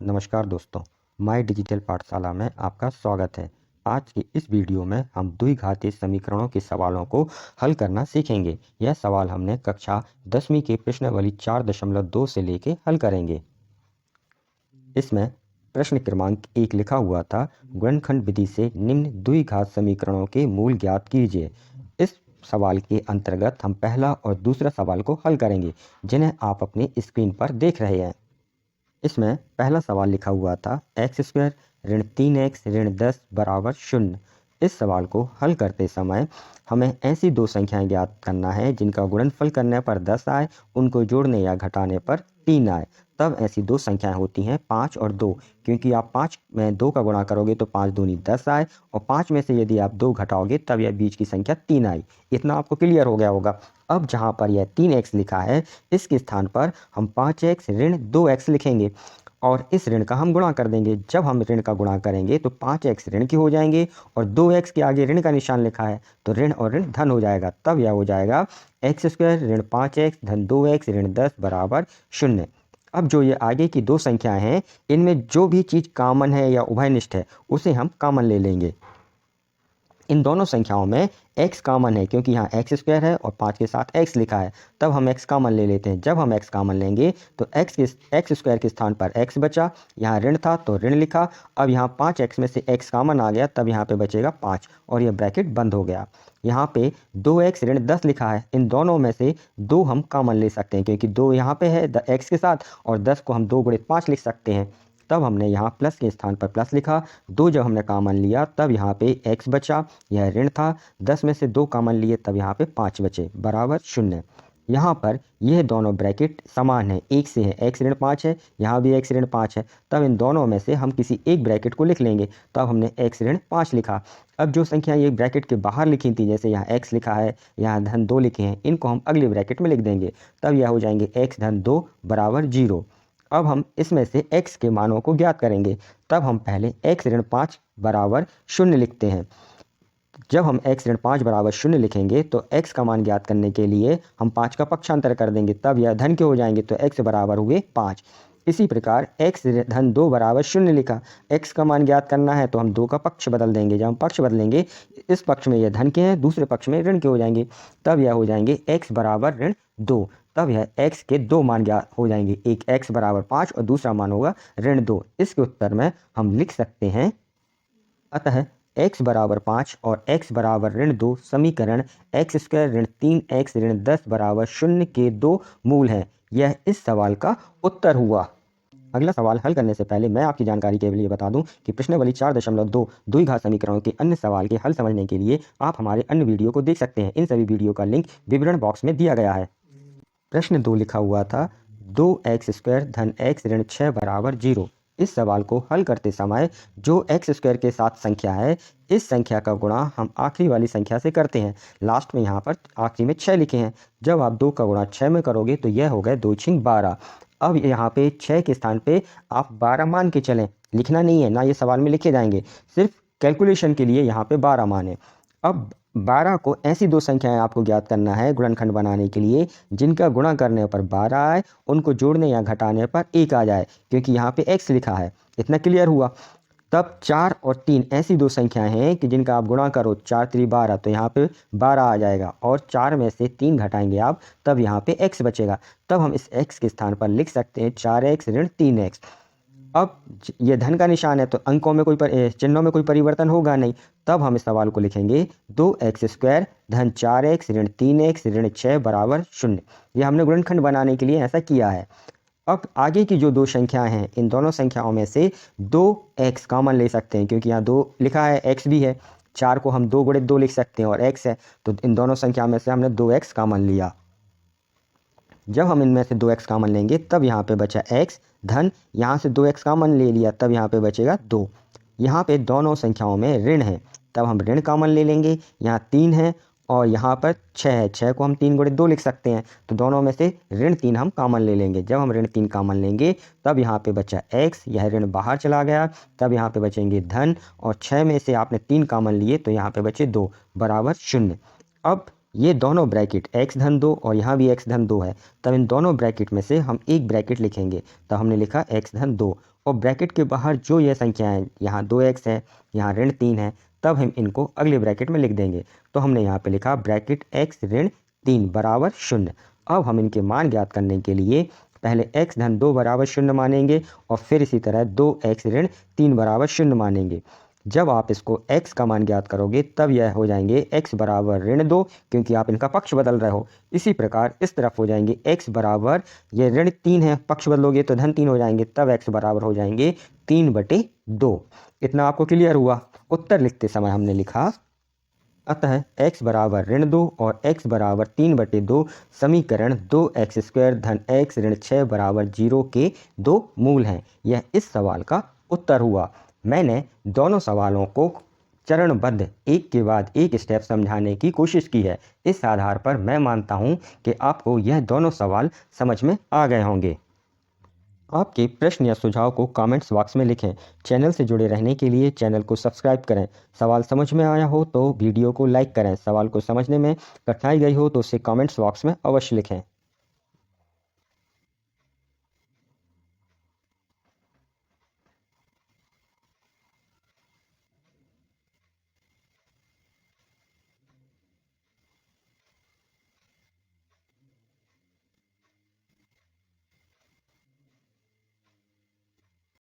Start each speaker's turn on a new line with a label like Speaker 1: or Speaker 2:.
Speaker 1: नमस्कार दोस्तों, my digital पाठशाला में आपका स्वागत है। आज की इस वीडियो में हम द्विघातीय समीकरणों के सवालों को हल करना सीखेंगे। यह सवाल हमने कक्षा 10वीं के प्रश्नावली 4.2 से लेके हल करेंगे। इसमें प्रश्न क्रमांक 1 लिखा हुआ था, गुणनखंड विधि से निम्न द्विघात समीकरणों के मूल ज्ञात कीजिए। इस सवाल के अंतर्गत हम पहला और दूसरा सवाल को हल करेंगे, जिन्हें आप अपनी स्क्रीन पर देख रहे हैं। इसमें पहला सवाल लिखा हुआ था x² ऋण 3x ऋण 10 बराबर 0। इस सवाल को हल करते समय हमें ऐसी दो संख्याएं ज्ञात करना है जिनका गुणनफल करने पर 10 आए, उनको जोड़ने या घटाने पर 3 आए। तब ऐसी दो संख्याएं होती हैं 5 और 2, क्योंकि आप 5 में 2 का गुणा करोगे तो 5 दूनी 10 आए, और 5 में से यदि आप 2 घटाओगे तब यह बीच की संख्या 3 आई। इतना आपको क्लियर हो गया होगा। अब जहां पर यह 3x लिखा है, इसके स्थान पर हम 5x ऋण 2x लिखेंगे और इस ऋण का हम गुणा कर देंगे। जब हम ऋण का गुणा करेंगे तो 5x ऋण के हो जाएंगे, और 2x के आगे ऋण का निशान लिखा है तो ऋण और ऋण धन हो जाएगा। तब यह हो जाएगा x² ऋण 5x धन 2x ऋण 10 बराबर 0। अब जो ये आगे की दो संख्याएं हैं, इनमें जो भी चीज़ कॉमन है या उभयनिष्ठ है उसे हम कॉमन ले लेंगे। इन दोनों संख्याओं में x कॉमन है, क्योंकि यहाँ x² है और 5 के साथ x लिखा है, तब हम x कॉमन ले लेते हैं। जब हम x कॉमन लेंगे तो x² के स्थान पर x बचा, यहाँ ऋण था तो ऋण लिखा। अब यहाँ 5x में से x कॉमन आ गया, तब यहाँ पे बचेगा 5 और यह ब्रैकेट बंद हो गया। यहाँ पे 2x ऋण 10 लिखा है, इन दोनों में से 2 हम कॉमन ले सकते हैं, क्योंकि 2 यहाँ पे है x के साथ, और 10 को हम 2 गुणे 5 लिख सकते हैं। तब हमने यहाँ प्लस के स्थान पर प्लस लिखा। 2 जब हमने कॉमन लिया तब यहाँ पे x बचा, यह ऋण था। 10 में से 2 कॉमन लिए तब यहाँ पे 5 बचे बराबर 0। यहाँ पर यह दोनों ब्रैकेट समान है, एक से है, x ऋण 5 है, यहाँ भी x ऋण 5 है। तब इन दोनों में से हम किसी एक ब्रैकेट को लिख लेंगे। तब हमने x ऋण 5 लिखा। अब जो संख्या ये ब्रैकेट के बाहर लिखी थी, जैसे यहाँ x लिखा है, यहाँ धन 2 लिखे हैं, इनको हम अगले ब्रैकेट में लिख देंगे। तब यह हो जाएंगे x धन 2 बराबर 0। अब हम इसमें से x के मानों को ज्ञात करेंगे। तब हम पहले x ऋण 5 बराबर 0 लिखते हैं। जब हम x ऋण 5 बराबर 0 लिखेंगे तो x का मान ज्ञात करने के लिए हम 5 का पक्षांतर कर देंगे, तब यह धन के हो जाएंगे, तो x बराबर हुए 5। इसी प्रकार x धन 2 बराबर 0 लिखा। x का मान ज्ञात करना है तो हम 2 का पक्ष बदल देंगे। जब हम पक्ष बदलेंगे, इस पक्ष में यह धन के हैं, दूसरे पक्ष में ऋण के हो जाएंगे, तब यह हो जाएंगे x बराबर ऋण 2। तब यह x के दो मान ज्ञात हो जाएंगे, एक x बराबर 5 और दूसरा मान होगा ऋण 2। इसके उत्तर में हम लिख सकते हैं, अतः x बराबर 5 और x बराबर ऋण 2 समीकरण x² ऋण 3x ऋण 10 बराबर 0 के दो मूल हैं। यह इस सवाल का उत्तर हुआ। अगला सवाल हल करने से पहले मैं आपकी जानकारी के लिए बता दूं कि प्रश्नावली 4.2 द्विघात समीकरणों के अन्य सवाल के हल समझने के लिए आप हमारे अन्य वीडियो को देख सकते हैं। इन सभी वीडियो का लिंक विवरण बॉक्स में दिया गया है। प्रश्न 2 लिखा हुआ था, 2x² धन x ऋण 6 बराबर 0। इस सवाल को हल करते समय जो x² के साथ संख्या है, इस संख्या का गुणा हम आखिरी वाली संख्या से करते हैं। लास्ट में यहाँ पर आखिरी में 6 लिखे हैं। जब आप 2 का गुणा 6 में करोगे तो यह हो गए 2 6 12। अब यहाँ पे 6 के स्थान पे आप 12 मान के चलें, लिखना नहीं है, ना ये सवाल में लिखे जाएंगे, सिर्फ कैलकुलेशन के लिए यहाँ पे 12 मान है। अब 12 को ऐसी दो संख्याएं आपको ज्ञात करना है गुणनखंड बनाने के लिए जिनका गुणा करने पर 12 आए, उनको जोड़ने या घटाने पर 1 आ जाए, क्योंकि यहाँ पे x लिखा है। इतना क्लियर हुआ। तब 4 और 3 ऐसी दो संख्याएं हैं कि जिनका आप गुणा करो, 4 3 12, तो यहाँ पे 12 आ जाएगा, और 4 में से 3 घटाएंगे आप, तब यहाँ पे x बचेगा। तब हम इस x के स्थान पर लिख सकते हैं 4x ऋण 3x। अब ये धन का निशान है तो अंकों में चिन्हों में कोई परिवर्तन होगा नहीं। तब हम इस सवाल को लिखेंगे 2x² धन 4x ऋण 3x ऋण 6 बराबर 0। ये हमने गुणनखंड बनाने के लिए ऐसा किया है। अब आगे की जो दो संख्याएं हैं, इन दोनों संख्याओं में से 2x कॉमन ले सकते हैं, क्योंकि यहाँ 2 लिखा है, x भी है। 4 को हम 2 गुणे 2 लिख सकते हैं और x है, तो इन दोनों संख्याओं में से हमने 2x कॉमन लिया। जब हम इनमें से 2x कॉमन लेंगे तब यहाँ पे बचा x धन, यहाँ से 2x कॉमन ले लिया तब यहाँ पे बचेगा 2। यहाँ पे दोनों संख्याओं में ऋण है, तब हम ऋण कॉमन ले लेंगे। यहाँ 3 है और यहाँ पर 6 है, 6 को हम 3 गुणे 2 लिख सकते हैं, तो दोनों में से ऋण 3 हम कॉमन ले लेंगे। जब हम ऋण 3 कॉमन लेंगे तब यहाँ पे बचा x, यह ऋण बाहर चला गया, तब यहाँ पे बचेंगे धन, और 6 में से आपने 3 कॉमन लिए तो यहाँ पे बचे 2 बराबर 0। अब ये दोनों ब्रैकेट x धन 2 और यहाँ भी x धन 2 है, तब इन दोनों ब्रैकेट में से हम एक ब्रैकेट लिखेंगे। तब हमने लिखा x धन 2 और ब्रैकेट के बाहर जो ये संख्याएं हैं, यहाँ 2x है, यहाँ ऋण 3 है, तब हम इनको अगले ब्रैकेट में लिख देंगे। तो हमने यहाँ पे लिखा ब्रैकेट x ऋण 3 बराबर 0। अब हम इनके मान ज्ञात करने के लिए पहले x धन 2 बराबर 0 मानेंगे और फिर इसी तरह 2x ऋण 3 बराबर 0 मानेंगे। जब आप इसको x का मान ज्ञात करोगे तब यह हो जाएंगे x बराबर ऋण 2, क्योंकि आप इनका पक्ष बदल रहे हो। इसी प्रकार इस तरफ हो जाएंगे x बराबर, ये ऋण 3 है, पक्ष बदलोगे तो धन 3 हो जाएंगे, तब x बराबर हो जाएंगे 3/2। इतना आपको क्लियर हुआ। उत्तर लिखते समय हमने लिखा अतः x बराबर ऋण 2 और x बराबर 3/2 समीकरण 2x² धन x ऋण 6 बराबर 0 के दो मूल हैं। यह इस सवाल का उत्तर हुआ। मैंने दोनों सवालों को चरणबद्ध एक के बाद एक स्टेप समझाने की कोशिश की है। इस आधार पर मैं मानता हूं कि आपको यह दोनों सवाल समझ में आ गए होंगे। आपके प्रश्न या सुझाव को कमेंट्स बॉक्स में लिखें। चैनल से जुड़े रहने के लिए चैनल को सब्सक्राइब करें। सवाल समझ में आया हो तो वीडियो को लाइक करें। सवाल को समझने में कठिनाई गई हो तो उसे कमेंट्स बॉक्स में अवश्य लिखें।